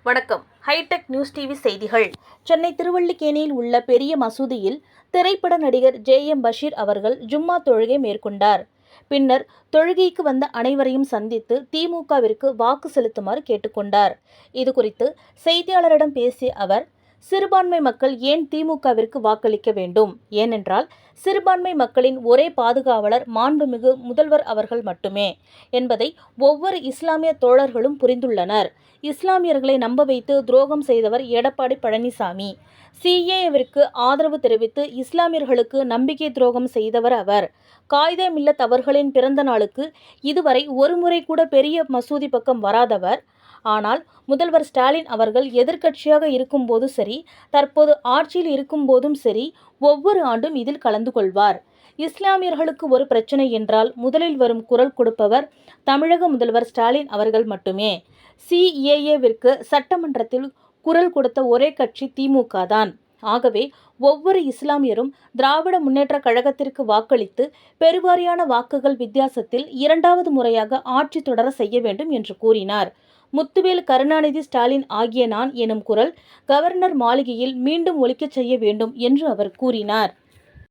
வணக்கம். Hitech news TV செய்திகள். சென்னை திருவல்லிக்கேணியில் உள்ள பெரிய மசூதியில் திரைப்பட நடிகர் ஜே.எம். பஷீர் அவர்கள் ஜும்மா தொழுகை மேற்கொண்டார். பின்னர் தொழுகைக்கு வந்த அனைவரையும் சந்தித்து திமுகவிற்கு வாக்கு செலுத்துமாறு கேட்டுக்கொண்டார். இதுகுறித்து செய்தியாளரிடம் பேசிய அவர், சிறுபான்மை மக்கள் ஏன் திமுகவிற்கு வாக்களிக்க வேண்டும்? ஏனென்றால் சிறுபான்மை மக்களின் ஒரே பாதுகாவலர் மாண்புமிகு முதல்வர் அவர்கள் மட்டுமே என்பதை ஒவ்வொரு இஸ்லாமிய தோழர்களும் புரிந்துள்ளனர். இஸ்லாமியர்களை நம்ப வைத்து துரோகம் செய்தவர் எடப்பாடி பழனிசாமி. சிஏஏவிற்கு ஆதரவு தெரிவித்து இஸ்லாமியர்களுக்கு நம்பிக்கை துரோகம் செய்தவர் அவர். காயிதே மில்லத் அவர்களின் பிறந்த நாளுக்கு இதுவரை ஒருமுறை கூட பெரிய மசூதி பக்கம் வராதவர். ஆனால் முதல்வர் ஸ்டாலின் அவர்கள் எதிர்க்கட்சியாக இருக்கும்போது சரி, தற்போது ஆட்சியில் இருக்கும் போதும் சரி, ஒவ்வொரு ஆண்டும் இதில் கலந்து கொள்வார். இஸ்லாமியர்களுக்கு ஒரு பிரச்சனை என்றால் முதலில் வரும் குரல் கொடுப்பவர் தமிழக முதல்வர் ஸ்டாலின் அவர்கள் மட்டுமே. சிஏஏவிற்கு சட்டமன்றத்தில் குரல் கொடுத்த ஒரே கட்சி திமுக தான். ஆகவே ஒவ்வொரு இஸ்லாமியரும் திராவிட முன்னேற்ற கழகத்திற்கு வாக்களித்து பெருவாரியான வாக்குகள் வித்தியாசத்தில் இரண்டாவது முறையாக ஆட்சி தொடர செய்ய வேண்டும் என்று கூறினார். முத்துவேல், கருணாநிதி, ஸ்டாலின் ஆகிய நான் எனும் குரல் கவர்னர் மாளிகையில் மீண்டும் ஒலிக்கச் செய்ய வேண்டும் என்று அவர் கூறினார்.